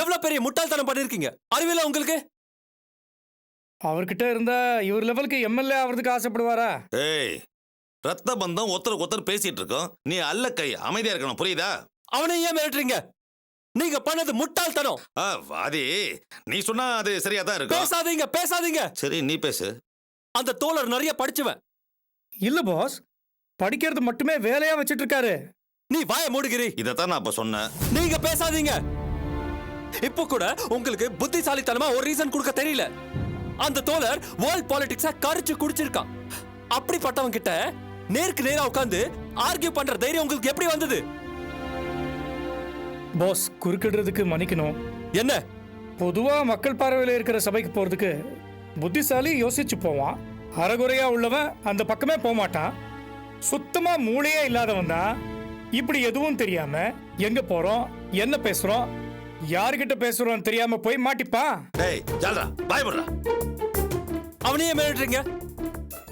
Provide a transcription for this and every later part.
எவ்வளவு பெரிய முட்டாள்தனம் பண்ணிருக்கீங்க? அறிவியல உங்களுக்கு? அவர்கிட்ட இருந்தா இவர் லெவலுக்கு எம்எல்ஏ ஆகிறதுக்கு ஆசைப்படுவாரா? ஏய், ரத்த பந்தம் ஒருத்தருக்கு ஒருத்தர் பேசிட்டு இருக்கோம். நீ அல்ல கை அமைதியா இருக்கணும், புரியுதா? அவனை ஏன் மிரட்டுறீங்க? நீங்க பண்ணது முட்டாள்தனம். வாதி, நீ சொன்னா அது சரியா தான் இருக்கும். பேசாதீங்க, பேசாதீங்க. சரி, நீ பேசு. அந்த தோழர் நிறைய படிச்சுவன். இல்ல பாஸ், படிக்கிறது மட்டுமே வேலையா வச்சிட்டு இருக்காரு. நீ வாய மூடுகிறீ. இதத்தான் நான் அப்ப சொன்னேன். நீங்க பேசாதீங்க. இப்போ கூட உங்களுக்கு புத்திசாலித்தனமா ஒரு ரீசன் கொடுக்க தெரியல. அந்த தோழர் வேர்ல்ட் பாலிடிக்ஸ கரிச்சு குடிச்சிருக்கான். அப்படிப்பட்டவங்க கிட்ட நேருக்கு நேரா உட்கார்ந்து ஆர்கியூ பண்ற தைரியம் உங்களுக்கு எப்படி வந்தது? பாஸ், குறுக்கிடுறதுக்கு மன்னிக்கணும். என்ன? பொதுவா மக்கள் பார்வையில் இருக்கிற சபைக்கு போறதுக்கு புத்திசாலி யோசிச்சு போவான். அறகுறையா உள்ளவன் அந்த பக்கமே போக மாட்டான். சுத்தமா மூளையே இல்லாதவன் தான் இப்படி எதுவும் தெரியாம எங்க போறோம், என்ன பேசுறோம், யாருகிட்ட பேசுறோம் தெரியாம போய் மாட்டிப்பான். டேய், ஜால்ரா, பயப்படுறா. அவனையே மிரட்டுறீங்க?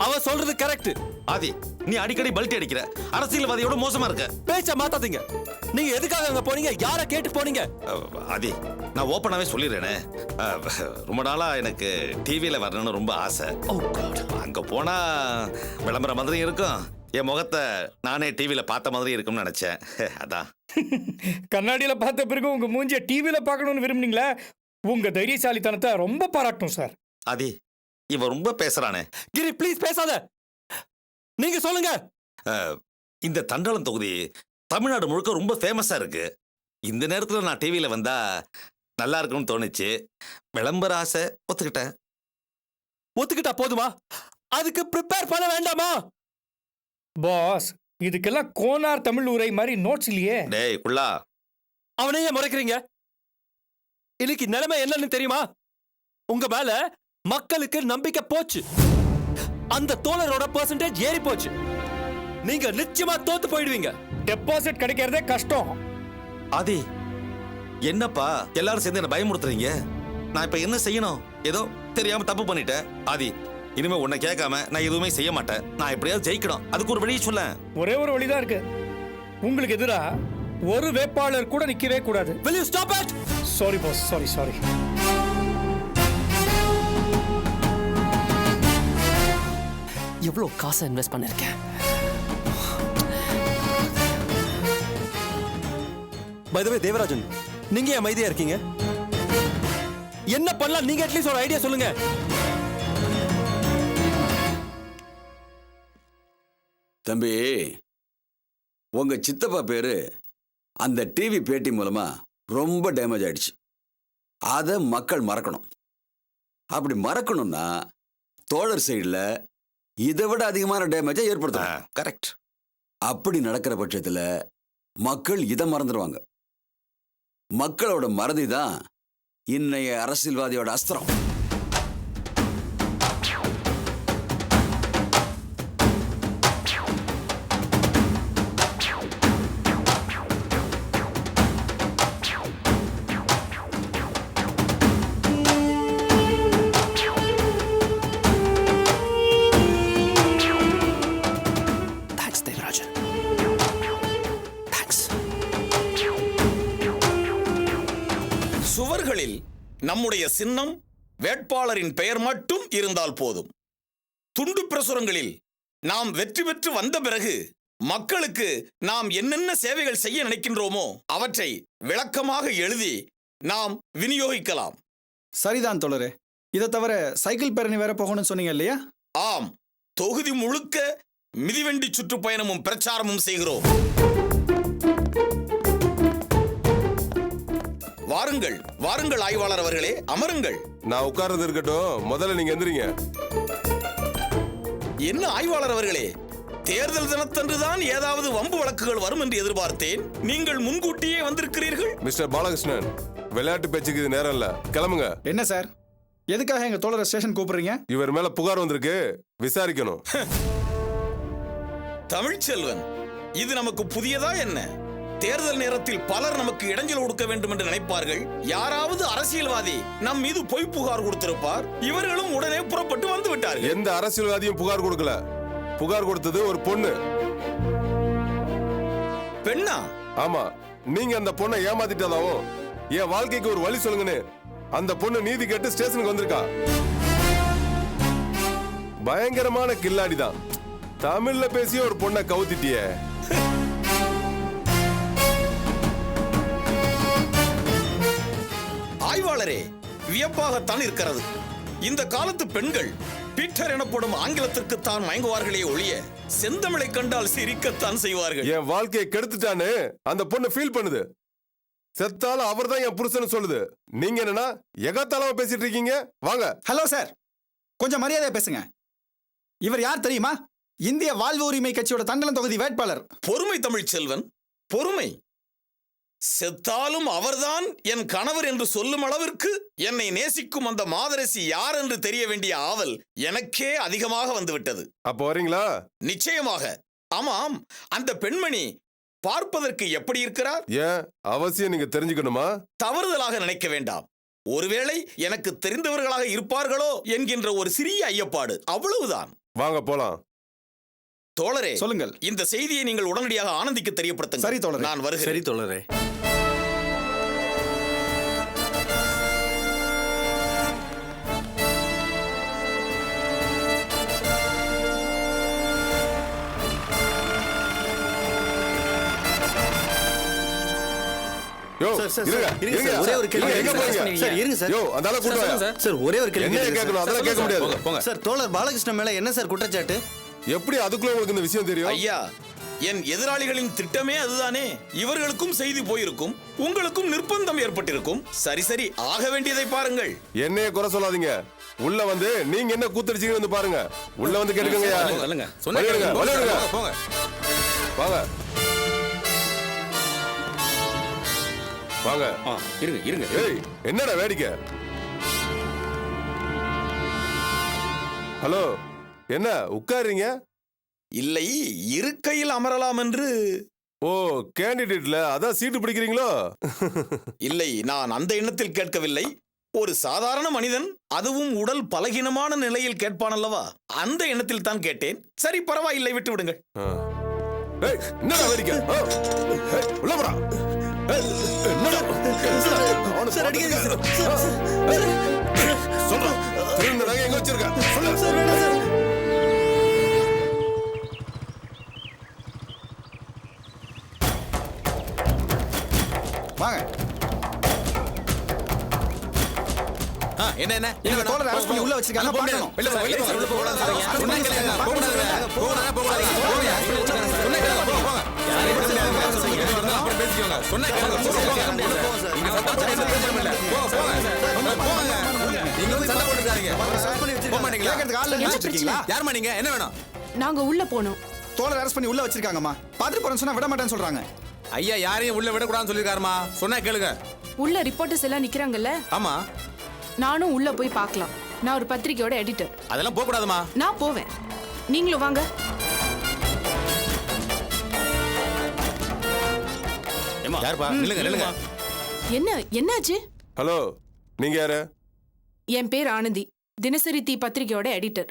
அவன் சொல்றது கரெக்ட். ஆதி, நீ அடிக்கடி பல்ட்டி அடிக்கிற. அரசியல்வாதியோட மோசமா இருக்க. பேச்ச மாத்தாதீங்க. நீங்க எதுக்காக அங்க போனீங்க? யார கேட்டு போனீங்க? ஆதி, நான் ஓப்பனாவே சொல்லிடுறேனே. ரொம்ப நாளா எனக்கு டிவியில வரணும்னு ரொம்ப ஆசை. அங்க போனா விளம்பர மாதிரி இருக்கும். என் முகத்தை நானே டிவியில பார்த்த மாதிரி இருக்கும்னு நினைச்சேன். அதான். கண்ணாடியில பார்த்த பிறகு உங்க மூஞ்சிய டிவியில பார்க்கணும்னு விரும்புனீங்களா? உங்க தைரியசாலித்தனத்தை ரொம்ப பாராட்டும் சார். ஆதி, இவன் ரொம்ப பேசுறானே. கிரி, ப்ளீஸ் பேசாத. நீங்க சொல்லுங்க. இந்த தண்டலம் தொகுதி தமிழ்நாடு முழுக்க ரொம்ப ஃபேமஸா இருக்கு. இந்த நேரத்துல நான் டிவியில வந்தா நல்லா இருக்கும்னு தோணுச்சு. விளம்பர ஆசை, ஒத்துக்கிட்டேன். ஒத்துக்கிட்டா போதுமா? அதுக்கு ப்ரிப்பேர் பண்ண வேண்டாமா? பாஸ், இதுக்கெல்லாம் கோனார் தமிழ் உரை மாதிரி நோட்ஸ் இல்லையே. டேய் குள்ளா, அவனையே முறைக்கிறீங்க. இன்னைக்கு நிலைமை என்னன்னு தெரியுமா? உங்க மேல மக்களுக்கு நம்பிக்கை போச்சு. அந்த தோழரோட பெர்சன்டேஜ் ஏறி போச்சு. நீங்க நிச்சயமா தோத்து போயிடுவீங்க. டெபாசிட் கிடைக்கிறதே கஷ்டம். ஆதி, என்னப்பா எல்லாரும் சேர்ந்து என்ன பயமுறுத்துறீங்க? நான் இப்ப என்ன செய்யணும்? ஏதோ தெரியாம தப்பு பண்ணிட்டேன். ஆதி, இனிமே உன்னை கேட்காம நான் எதுவுமே செய்ய மாட்டேன். நான் எப்படியாவது ஜெயிக்கணும். அதுக்கு ஒரு வழியை சொல்ல. ஒரே ஒரு வழிதான் இருக்கு. உங்களுக்கு எதிரா ஒரு வேட்பாளர் கூட நிக்கவே கூடாது. Will you stop it? Sorry boss, sorry. எவ்வளவு காசை இன்வெஸ்ட் பண்ணிருக்கேன். By the way, தேவராஜன், நீங்க ஏன் அமைதியா இருக்கீங்க? என்ன பண்ணலாம்? நீங்க அட்லீஸ்ட் ஒரு ஐடியா சொல்லுங்க. தம்பி, உங்க சித்தப்பா பேரு அந்த டிவி பேட்டி மூலமா ரொம்ப டேமேஜ் ஆயிடுச்சு. அதை மக்கள் மறக்கணும். அப்படி மறக்கணும்னா தோழர் சைடில் இதை விட அதிகமான டேமேஜை ஏற்படுத்தணும். கரெக்ட். அப்படி நடக்கிற பட்சத்தில் மக்கள் இதை மறந்துடுவாங்க. மக்களோட மறதி தான் இன்னைய அரசியல்வாதியோட அஸ்திரம். சுவர்களில் நம்முடைய சின்னம், வேட்பாளரின் பெயர் மட்டும் இருந்தால் போதும். துண்டு பிரசுரங்களில் நாம் வெற்றி பெற்று வந்த பிறகு மக்களுக்கு நாம் என்னென்ன சேவைகள் செய்ய நினைக்கின்றோமோ அவற்றை விளக்கமாக எழுதி நாம் விநியோகிக்கலாம். சரிதான் தோழரே. இதை தவிர சைக்கிள் பேரணி வேற போகணும்னு சொன்னீங்க இல்லையா? ஆம், தொகுதி முழுக்க மிதிவண்டி சுற்றுப்பயணமும் பிரச்சாரமும் செய்கிறோம். வாருங்கள் வாருங்கள் ஆய்வாளர் அவர்களே, அமருங்கள். நான் உட்கார்றது இருக்கட்டும், முதல்ல நீங்க எந்திரிங்க. என்ன ஆய்வாளர் அவர்களே, தேர்தல் தினத்தன்றுதான் ஏதாவது வம்பு வழக்குகள் வரும் என்று எதிர்பார்த்தேன். நீங்கள் முன்கூட்டியே வந்திருக்கிறீர்கள். மிஸ்டர் பாலகிருஷ்ணன், விளையாட்டு பேச்சுக்கு இது நேரம் இல்ல, கிளம்புங்க. என்ன சார், எதுக்காக எங்க தோழரை ஸ்டேஷன் கூப்பிடுறீங்க? இவர் மேல புகார் வந்திருக்கு, விசாரிக்கணும். தமிழ்ச்செல்வன், இது நமக்கு புதியதா என்ன? தேர்தல் நேரத்தில் பலர் நமக்கு இடைஞ்சல் கொடுக்க வேண்டும் என்று நினைப்பார்கள். யாராவது அரசியல்வாதி நம் மீது பொய் புகார் கொடுத்திருப்பார். இவர்களும் உடனே புறப்பட்டு வந்து விட்டார்கள். எந்த அரசியல்வாதியும் புகார் கொடுக்கல. புகார் கொடுத்தது ஒரு பொண்ணு. பெண்ணா? ஆமா, நீங்க அந்த பொண்ணை ஏமாத்திட்டதாவும் என் வாழ்க்கைக்கு ஒரு வழி சொல்லுங்கன்னு அந்த பொண்ணு நீதி கேட்டு ஸ்டேஷனுக்கு வந்திருக்கா. பயங்கரமான கில்லாடிதான். தமிழ்ல பேசிய ஒரு பொண்ணை கவுத்திட்டியே. ஆய்வாளரே, வியப்பாகத்தான் இருக்கிறது. இந்த காலத்து பெண்கள் பீட்டர் எனப்படும் ஆங்கிலத்திற்கு தான் மயங்குவார்களே ஒழிய செந்தமிழை கண்டால் சிரிக்கத்தான் செய்வார்கள். என் வாழ்க்கையை கெடுத்துட்டான்னு அந்த பொண்ணு ஃபீல் பண்ணுது. செத்தாலும் அவர் தான் என் புருஷன் சொல்லுது. நீங்க என்னன்னா எகத்தாளமா பேசிட்டு இருக்கீங்க. வாங்க. ஹலோ சார், கொஞ்சம் மரியாதையா பேசுங்க. இவர் யார் தெரியுமா? இந்திய வாழ்வு உரிமை கட்சியோட தண்டலம் தொகுதி வேட்பாளர். பொறுமை தமிழ் செல்வன், பொறுமை. செத்தாலும் அவர்தான் என் கணவர் என்று சொல்லும் அளவிற்கு என்னை நேசிக்கும் அந்த மாதரசி யார் என்று தெரிய வேண்டிய ஆவல் எனக்கே அதிகமாக வந்துவிட்டது. அப்ப வரீங்களா? நிச்சயமாக. ஆமாம், அந்த பெண்மணி பார்ப்பதற்கு எப்படி இருக்கிறார்? ஏன் அவசியம் நீங்க தெரிஞ்சுக்கணுமா? தவறுதலாக நினைக்க வேண்டாம். ஒருவேளை எனக்கு தெரிந்தவர்களாக இருப்பார்களோ என்கின்ற ஒரு சிறிய ஐயப்பாடு, அவ்வளவுதான். வாங்க போலாம். தோழரே, சொல்லுங்கள். இந்த செய்தியை நீங்கள் உடனடியாக ஆனந்திக்கு தெரியப்படுத்துங்கள். சரி தோழரே. நான் வருகிறேன். சரி தோழரே. யோ, சார், சார், இருங்க, சார், இருங்க இருங்க. சார், ஒரே ஒரு கேள்வி எங்க கேட்க போறீங்க? சார். சார், இருங்க சார். யோ, அந்த ஆளை கூட்டு வாயா. சார், ஒரே ஒரு கேள்வி என்ன கேட்க கேட்கணும்? சார். அதெல்லாம் கேட்க முடியாது. போங்க. சார், தோழர் பாலகிருஷ்ணன் மேல என்ன சார் குற்றச்சாட்டு? எப்படி அதுக்குள்ள உங்களுக்கு இந்த விஷயம் தெரியும்? ஐயா, என் எதிராளிகளின் திட்டமே அதுதானே. இவர்களுக்கும் செய்தி போயிருக்கும், உங்களுக்கும் நிர்பந்தம் ஏற்பட்டிருக்கும். சரி சரி, ஆக வேண்டியதை பாருங்கள். என்னைய குறை சொல்லாதீங்க. உள்ள வந்து நீங்க என்ன கூத்தடிச்சீங்கன்னு வந்து பாருங்க. உள்ள வந்து கேட்டுக்கங்கயா. வழிவிடுங்க, வழிவிடுங்க. வாங்க வாங்க. இருங்க இருங்க. ஏய், என்னடா வேடிக்கை? ஹலோ, என்ன உட்காருங்க? இல்லை, இருக்கையில் அமரலாம் என்று. ஓ, கேண்டிடேட்ல அதான் சீட்டு பிடிக்கிறீங்களோ? இல்லை, நான் அந்த எண்ணத்தில் கேட்கவில்லை. ஒரு சாதாரண மனிதன், அதுவும் உடல் பலகீனமான நிலையில் கேட்பான் அல்லவா, அந்த எண்ணத்தில் தான் கேட்டேன். சரி, பரவாயில்லை, விட்டு விடுங்கள். ஏய், என்னடா வேடிக்கை? ஏய், உள்ள போடா. ஏய், என்னடா? சார், அடிக்காதீங்க சார். சொல்றா, திருந்த நகை எங்க வச்சிருக்க? சொல்லு. சார், வேணாம் சார். வாங்க. என்ன என்ன இந்த தோழரை அரெஸ்ட் பண்ணி உள்ள வச்சிருக்காங்க. பார்க்கணும். கேட்கறதுக்கு ஆள் நினைச்சிட்டு இருக்கீங்களா? யாருமா நீங்க? என்ன வேணும்? நாங்க உள்ள போனோம். தோழரை அரெஸ்ட் பண்ணி உள்ள வச்சிருக்காங்கம்மா. பாத்துட்டு போறேன்னு சொன்னா விட மாட்டேன்னு சொல்றாங்க. ஐயா, யாரையும் உள்ள விடக்கூடாதுன்னு சொல்லிருக்காருமா. சொன்னா கேளுங்க. உள்ள ரிப்போர்ட்டர்ஸ் எல்லாம் நிக்கிறாங்கல்ல, ஆமா, நானும் உள்ள போய் பார்க்கலாம். நான் ஒரு பத்திரிக்கையோட எடிட்டர். அதெல்லாம் போக கூடாதுமா. நான் போவேன், நீங்களும் வாங்க. யாருப்பா? நில்லுங்க நில்லுங்க. என்ன என்னாச்சு? ஹலோ, நீங்க யாரு? என் பேர் ஆனந்தி, தினசரி தீ பத்திரிக்கையோட எடிட்டர்.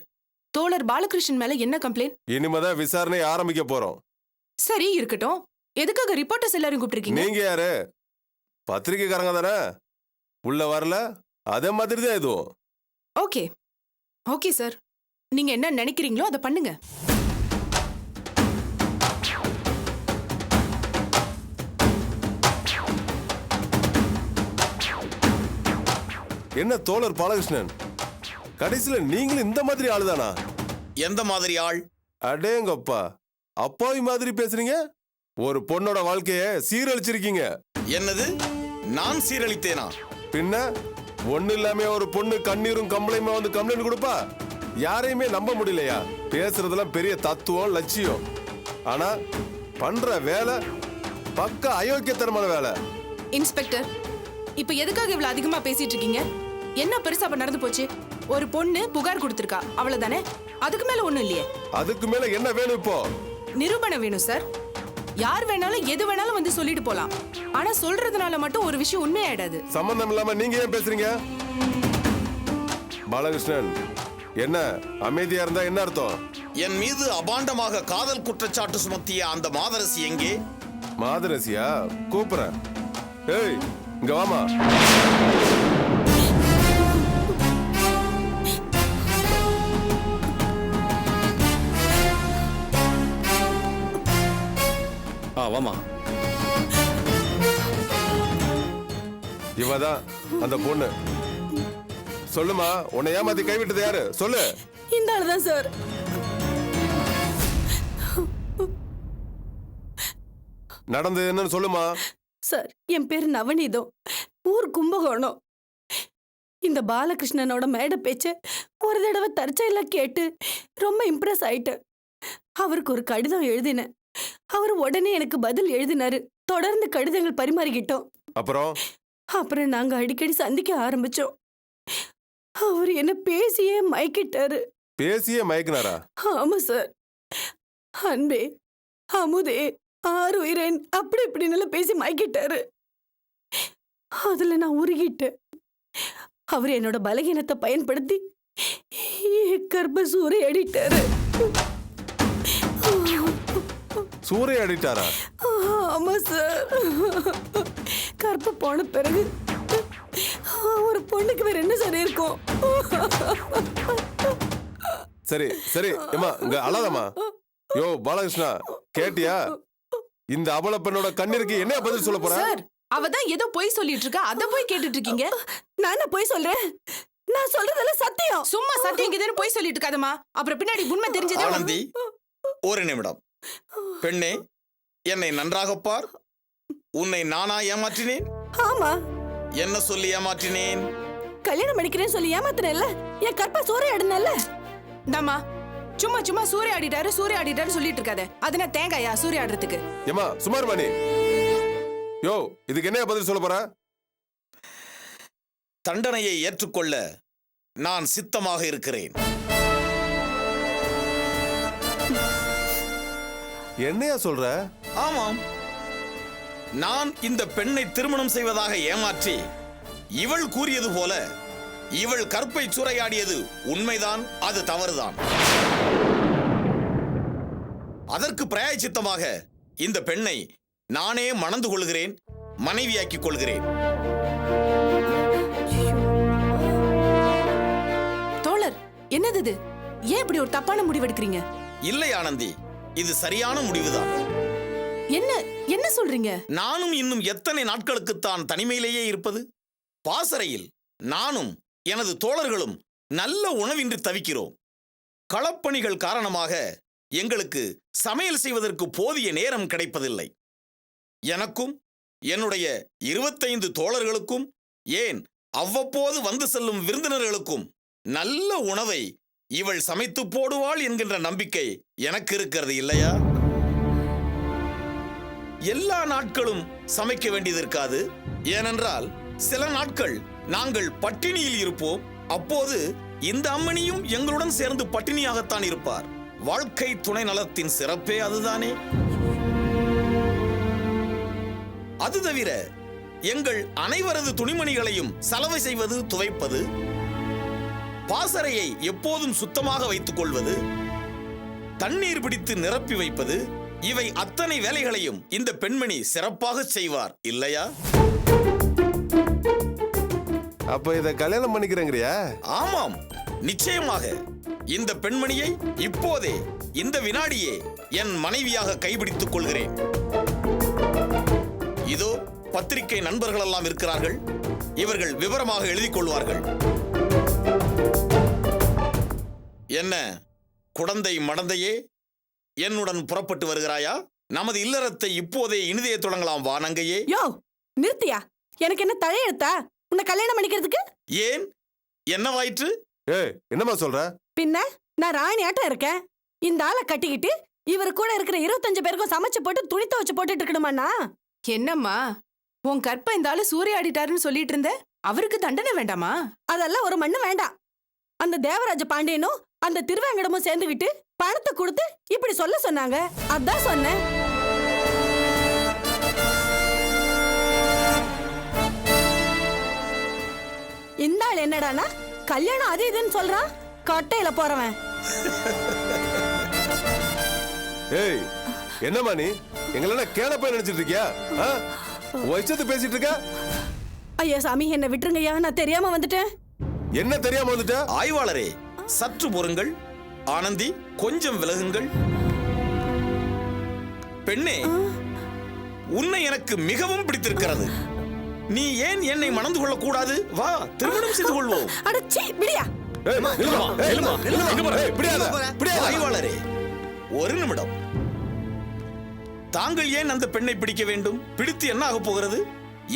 தோழர் பாலகிருஷ்ணன் மேல என்ன கம்ப்ளைண்ட்? இனிமேதான் விசாரணை ஆரம்பிக்க போறோம். சரி இருக்கட்டும், எதுக்காக ரிப்போர்ட்டர்ஸ் எல்லாரும் கூப்பிட்டிருக்கீங்க? நீங்க யாரு? பத்திரிக்கைக்காரங்க தானே? உள்ள வரல, அதே மாதிரி தான் இதுவும். ஓகே ஓகே சார், நீங்க என்ன நினைக்கிறீங்களோ அதை பண்ணுங்க. என்ன தோழர் பாலகிருஷ்ணன், கடைசியில நீங்களும் இந்த மாதிரி ஆளுதானா? எந்த மாதிரி ஆள்? அடேங்கப்பா, அப்பாவி மாதிரி பேசுறீங்க. ஒரு பொண்ணோட வாழ்க்கைய சீரழிச்சிருக்கீங்க. என்னது, நான் சீரழித்தேனா? பின்ன ஒண்ணு இல்லாம ஒரு பொண்ணு கண்ணீரும் கம்பளையுமா வந்து கம்ப்ளைண்ட் கொடுப்பா? யாரையுமே நம்ப முடியலையா? பேசுறதெல்லாம் பெரிய தத்துவம், லட்சியம். ஆனா பண்ற வேலை பக்க அயோக்கியத்தனமான வேலை. இன்ஸ்பெக்டர், இப்ப எதுக்காக இவ்வளவு அதிகமா பேசிட்டு இருக்கீங்க? என்ன பெருசா அப்ப நடந்து போச்சு? ஒரு பொண்ணு புகார் கொடுத்திருக்கா, அவ்வளவுதானே? அதுக்கு மேல ஒண்ணும் இல்லையே. அதுக்கு மேல என்ன வேணும் இப்போ? நிரூபணம் வேணும் சார். யார் வேணாலும் எது வேணாலும் வந்து சொல்லிட்டு போலாம். ஆனா சொல்றதுனால மட்டும் ஒரு விஷயம் உண்மையாயிடாது. சம்பந்தம் இல்லாம நீங்க ஏன் பேசுறீங்க? பாலகிருஷ்ணன், என்ன அமைதியா இருந்தா என்ன அர்த்தம்? என் மீது அபாண்டமாக காதல் குற்றச்சாட்டு சுமத்திய அந்த மாதரசி எங்கே? மாதரசியா? கூப்பிடுறேன். ஏய், இங்க வாமா. வாமா. இவதான் அந்த பொண்ணு. சொல்லுமா, உன்னை ஏமாத்தி கைவிட்டது யாரு? சொல்லு. இந்த ஆளுதான் சார். நடந்து என்னன்னு சொல்லுமா. சார், என் பேர் நவநீதம், ஊர் கும்பகோணம். இந்த பாலகிருஷ்ணனோட மேடை பேச்ச ஒரு தடவை தற்செயலா கேட்டு ரொம்ப இம்ப்ரெஸ் ஆயிட்டேன். அவருக்கு ஒரு கடிதம் எழுதினேன். அவர் உடனே எனக்கு பதில் எழுதினாரு. தொடர்ந்து கடிதங்கள் பரிமாறிக்கிட்டோம். அப்புறம் நாங்க அடிக்கடி சந்திக்க ஆரம்பிச்சோம். அவர் என்ன பேசியே மயக்கிட்டாரு. பேசியே மயக்கினாரா? ஆமா சார். அன்பே, அமுதே, ஆறுயிரேன் அப்படி இப்படின்னு பேசி மயக்கிட்டாரு. அதுல நான் உருகிட்டேன். அவர் என்னோட பலகீனத்தை பயன்படுத்தி கர்ப்ப சூறையாடிட்டாரு. சூறையாடிட்டாரா? ஆமா சார். கர்ப்ப போன பிறகு ஒரு பொண்ணுக்கு வேற என்ன சரி இருக்கும்? சரி சரி ஏமா, இங்க அழாதம்மா. யோ பாலகிருஷ்ணா, கேட்டியா? இந்த அபல பெண்ணோட கண்ணீருக்கு என்ன பதில் சொல்ல போற? சார், அவதான் ஏதோ பொய் சொல்லிட்டு இருக்கா, அத போய் கேட்டுட்டு இருக்கீங்க. நானே பொய் சொல்றேன்? நான் சொல்றதெல்லாம் சத்தியம். சும்மா சத்தியம் கிதேன்னு பொய் சொல்லிட்டு இருக்காதம்மா. அப்புறம் பின்னாடி உண்மை தெரிஞ்சதே. ஆனந்தி, ஒரு நிமிடம். பெண்ணே, என்னை நன்றாக பார். உன்னை நானா ஏமாற்றினேன்? ஆமா. என்ன சொல்லி ஏமாற்றினேன்? கல்யாணம் பண்ணிக்கிறேன்னு சொல்லி ஏமாத்தினேன்ல. என் கற்ப சூறையாடுனல்ல. தாமா, சும்மா சும்மா சூறையாடிட்டாரு சூறையாடிட்டாரு சொல்லிட்டு இருக்காத. அது நான் தேங்காயா சூறையாடுறதுக்கு? ஏமா சுமார் மணி. யோ, இதுக்கு என்ன பதில் சொல்ல போற? தண்டனையை ஏற்றுக்கொள்ள நான் சித்தமாக இருக்கிறேன். என்னையா சொல்ற? ஆமாம், நான் இந்த பெண்ணை திருமணம் செய்வதாக ஏமாற்றி இவள் கூறியது போல இவள் கற்பை சூறையாடியது உண்மைதான், அது தவறுதான். அதற்கு பிராயச்சித்தமாக இந்த பெண்ணை நானே மணந்து கொள்கிறேன், மனைவியாக்கிக் கொள்கிறேன். தோழர், என்னது இது? ஏன் இப்படி ஒரு தப்பான முடிவெடுக்கிறீங்க? இல்லை ஆனந்தி, இது சரியான முடிவுதான். என்ன என்ன சொல்றீங்க? நானும் இன்னும் எத்தனை நாட்களுக்குத்தான் தனிமையிலேயே இருப்பது? பாசறையில் நானும் எனது தோழர்களும் நல்ல உணவின்றி தவிக்கிறோம். களப்பணிகள் காரணமாக எங்களுக்கு சமையல் செய்வதற்கு போதிய நேரம் கிடைப்பதில்லை. எனக்கும் என்னுடைய 25 தோழர்களுக்கும், ஏன் அவ்வப்போது வந்து செல்லும் விருந்தினர்களுக்கும் நல்ல உணவை இவள் சமைத்து போடுவாள் என்கின்ற நம்பிக்கை எனக்கு இருக்கிறது இல்லையா? எல்லா நாட்களும் சமைக்க வேண்டியது இருக்காது. ஏனென்றால் சில நாட்கள் நாங்கள் பட்டினியில் இருப்போம். அப்போது இந்த அம்மணியும் எங்களுடன் சேர்ந்து பட்டினியாகத்தான் இருப்பார். வாழ்க்கை துணை நலத்தின் சிறப்பே அதுதானே. அது தவிர எங்கள் அனைவரது துணிமணிகளையும் சலவை செய்வது, துவைப்பது, பாசறையை எப்போதும் சுத்தமாக வைத்துக் கொள்வது, தண்ணீர் பிடித்து நிரப்பி வைப்பது, இவை அத்தனை வேலைகளையும் இந்த பெண்மணி சிறப்பாக செய்வார் இல்லையா? அப்ப இத கல்யாணம் பண்ணிக்கிறேங்கறியா? ஆமாம், நிச்சயமாக. இந்த பெண்மணியை இப்போதே, இந்த வினாடியே என் மனைவியாக கைபிடித்துக் கொள்கிறேன். இதோ பத்திரிகை நண்பர்கள் எல்லாம் இருக்கிறார்கள். இவர்கள் விவரமாக எழுதிக் கொள்வார்கள். என்ன குடந்தை மடந்தையே, என்னுடன் புறப்பட்டு வருகிறாயா? நமது இல்லறத்தை இப்போதே இனிதே தொடங்கலாம் வா நங்கையே. யோ, நிறுத்தியா? எனக்கு என்ன தலையெழுத்தா உன்னை கல்யாணம் பண்ணிக்கிறதுக்கு? ஏன், என்னவாயிற்று? ஏய், என்னமா சொல்ற? பின்ன நான் ராணி ஆட்டம் இருக்கேன். இந்த ஆளை கட்டிக்கிட்டு இவர் கூட இருக்கிற 25 பேருக்கும் சமைச்சு போட்டு துணி துவைச்சு போட்டுட்டு இருக்கணுமாண்ணா? என்னம்மா, உன் கற்ப இந்த ஆளு சூறையாடிட்டாருன்னு சொல்லிட்டு இருந்த, அவருக்கு தண்டனை வேண்டாமா? அதெல்லாம் ஒரு மண்ணு வேண்டாம். அந்த தேவராஜ பாண்டியனும் அந்த திருவேங்கடமும் சேர்ந்துகிட்டு பணத்தை கொடுத்து இப்படி சொல்ல சொன்னாங்க. அதான் சொன்னேன். இந்த ஆள் என்னடானா கல்யாணம் அது இதுன்னு சொல்றான். கொட்டையில போறவன். ஏய், என்னமா நீ எங்கள கேன போய் நினைச்சிட்டு இருக்கியா? இஷ்டத்தை பேசிட்டு இருக்க? ஐயா சாமி என்னை விட்டுருங்கய்யா, நான் தெரியாம வந்துட்டேன். என்ன தெரியாம வந்துட்ட? ஆய்வாளரே, சற்று பொறுங்கள். ஆனந்தி, கொஞ்சம் விலகுங்கள். பெண்ணே, உன்னை எனக்கு மிகவும் பிடித்திருக்கிறது. நீ ஏன் என்னை மணந்து கொள்ள கூடாது? வா, திருமணம் செய்து கொள்வோம். அடச்சி விடியா. ஏய், நில்லுமா, நில்லுமா, நில்லுமா. ஏய், பிடியாத. ஆய்வாளரே, ஒரு நிமிடம். தாங்கள் ஏன் அந்த பெண்ணை பிடிக்க வேண்டும்? பிடித்து என்ன ஆக போகிறது?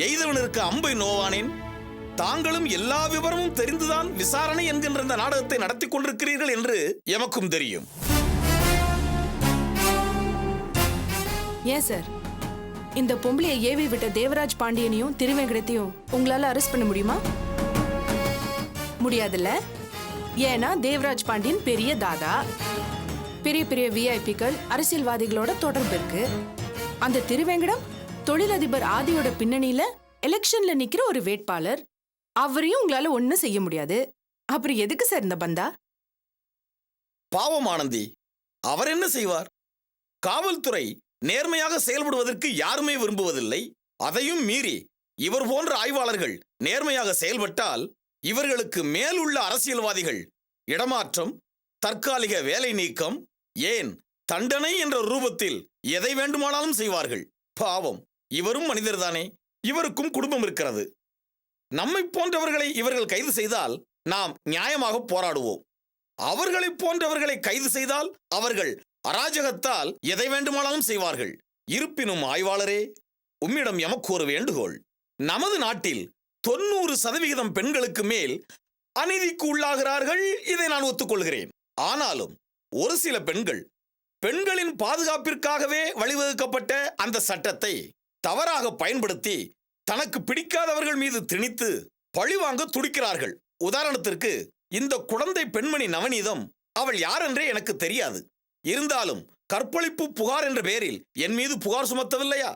எய்தவனிற்கு அம்பை நோவானேன். தாங்களும் எல்லா விவரமும் தெரிந்துதான் விசாரணை என்கின்ற இந்த நாடகத்தை நடத்தி கொண்டிருக்கிறீர்கள் என்று எமக்கும் தெரியும். ஏன் சார், இந்த பொம்பளையை ஏவி விட்ட தேவராஜ் பாண்டியனையும் திருவேங்கடத்தையும் உங்களால அரெஸ்ட் பண்ண முடியுமா? முடியாதுல்ல? ஏன்னா தேவராஜ் பாண்டியன் பெரிய தாதா, பெரிய பெரிய விஐபிக்கள், அரசியல்வாதிகளோட தொடர்பு இருக்கு. அந்த திருவேங்கடம் தொழிலதிபர் ஆதியோட பின்னணியில எலெக்ஷன்ல நிக்கிற ஒரு வேட்பாளர். அவரையும் உங்களால ஒண்ணும் செய்ய முடியாது. அப்புறம் எதுக்கு சார் இந்த பந்தா? பாவம் ஆனந்தி, அவர் என்ன செய்வார்? காவல்துறை நேர்மையாக செயல்படுவதற்கு யாருமே விரும்புவதில்லை. அதையும் மீறி இவர் போன்ற ஆய்வாளர்கள் நேர்மையாக செயல்பட்டால் இவர்களுக்கு மேலுள்ள அரசியல்வாதிகள் இடமாற்றம், தற்காலிக வேலை நீக்கம், ஏன் தண்டனை என்ற ரூபத்தில் எதை வேண்டுமானாலும் செய்வார்கள். பாவம், இவரும் மனிதர்தானே, இவருக்கும் குடும்பம் இருக்கிறது. நம்மை போன்றவர்களை இவர்கள் கைது செய்தால் நாம் நியாயமாக போராடுவோம். அவர்களை போன்றவர்களை கைது செய்தால் அவர்கள் அராஜகத்தால் எதை வேண்டுமானாலும் செய்வார்கள். இருப்பினும் ஆய்வாளரே, உம்மிடம் எமக்கு ஒரு வேண்டுகோள். நமது நாட்டில் 90% பெண்களுக்கு மேல் அநீதிக்கு உள்ளாகிறார்கள். இதை நான் ஒத்துக்கொள்கிறேன். ஆனாலும் ஒரு சில பெண்களின் பாதுகாப்பிற்காகவே வழிவகுக்கப்பட்ட அந்த சட்டத்தை தவறாக பயன்படுத்தி தனக்கு பிடிக்காதவர்கள் மீது திணித்து பழிவாங்க துடிக்கிறார்கள். உதாரணத்திற்கு, இந்த குழந்தை பெண்மணி நவநீதம், அவள் யாரென்றே எனக்கு தெரியாது. இருந்தாலும் கற்பழிப்பு புகார் என்ற பெயரில் என் மீது புகார் சுமத்தவில்லையா?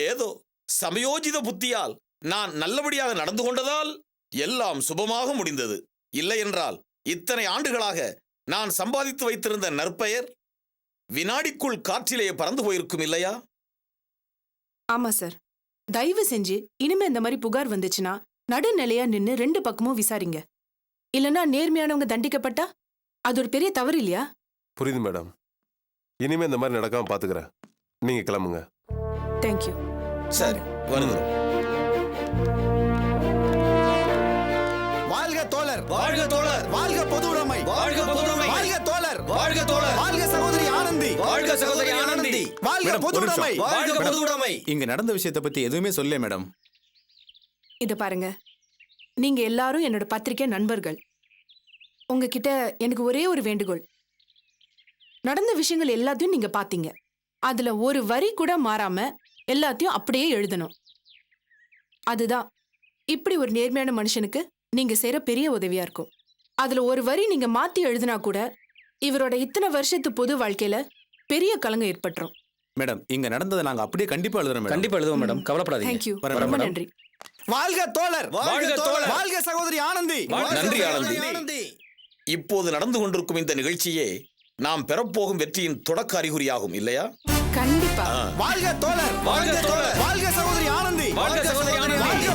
ஏதோ சமயோஜித புத்தியால் நான் நல்லபடியாக நடந்து கொண்டதால் எல்லாம் சுபமாக முடிந்தது. இல்லை என்றால் இத்தனை ஆண்டுகளாக நான் சம்பாதித்து வைத்திருந்த நற்பெயர் வினாடிக்குள் காற்றிலேயே பறந்து போயிருக்கும் இல்லையா? ஆமா சார், தயவு செஞ்சு இனிமே இந்த மாதிரி புகார் வந்துச்சுன்னா நடுநிலையா நின்னு 2 பக்கமும் விசாரிங்க. இல்லனா நேர்மையானவங்க தண்டிக்கப்பட்டா அது ஒரு பெரிய தவறு இல்லையா? புரியுது மேடம். இனிமே இந்த மாதிரி நடக்காம பாத்துக்கிறேன். நீங்க கிளம்புங்க. தேங்க்யூ. சரி, வருகிறோம். வாழ்க தோழர், வாழ்க தோழர், வாழ்க பொதுவுடைமை, வாழ்க பொதுவுடைமை, வாழ்க தோழர், வாழ்க தோழர், வாழ்க சகோதரி ஆனந்தி, வாழ்க சகோதரி ஆனந்தி, வாழ்க மேடம், ஒரு பொதுவுடைமை, நிமிஷம். வாழ்க பொதுவுடைமை. இங்க நடந்த விஷயத்தை பத்தி எதுவுமே சொல்ல மேடம். இத பாருங்க, நீங்க எல்லாரும் என்னோட பத்திரிக்கை நண்பர்கள். உங்ககிட்ட எனக்கு ஒரே ஒரு வேண்டுகோள். நடந்த விஷயங்கள் எல்லாத்தையும் நீங்க பாத்தீங்க. அதுல ஒரு வரி கூட மாறாம எல்லாத்தையும் அப்படியே எழுதணும். அதுதான் இப்படி ஒரு நேர்மையான மனுஷனுக்கு நீங்க செய்யற பெரிய உதவியா இருக்கும். அதுல ஒரு வரி நீங்க மாத்தி எழுதினா கூட இவரோட இத்தனை வருஷத்து பொது வாழ்க்கையில பெரிய கலங்கம் ஏற்பட்டுரும். மேடம், இங்க நடந்ததை நாங்க அப்படியே கண்டிப்பா எழுதுறோம் மேடம். கண்டிப்பா எழுதுவோம் மேடம், கவலைப்படாதீங்க. தேங்க்யூ, வரேன் ரொம்ப மேடம். நன்றி. வாழ்க தோழர், வாழ்க தோழர், வாழ்க சகோதரி ஆனந்தி, நன்றி ஆனந்தி. இப்போது நடந்து கொண்டிருக்கும் இந்த நிகழ்ச்சியே நாம் பெறப்போகும் வெற்றியின் தொடக்க அறிகுறியாகும் இல்லையா? கண்டிப்பா. வாழ்க தோழர், வாழ்க தோழர், வாழ்க சகோதரி ஆனந்தி, வாழ்க சகோதரி ஆனந்தி, வாழ்க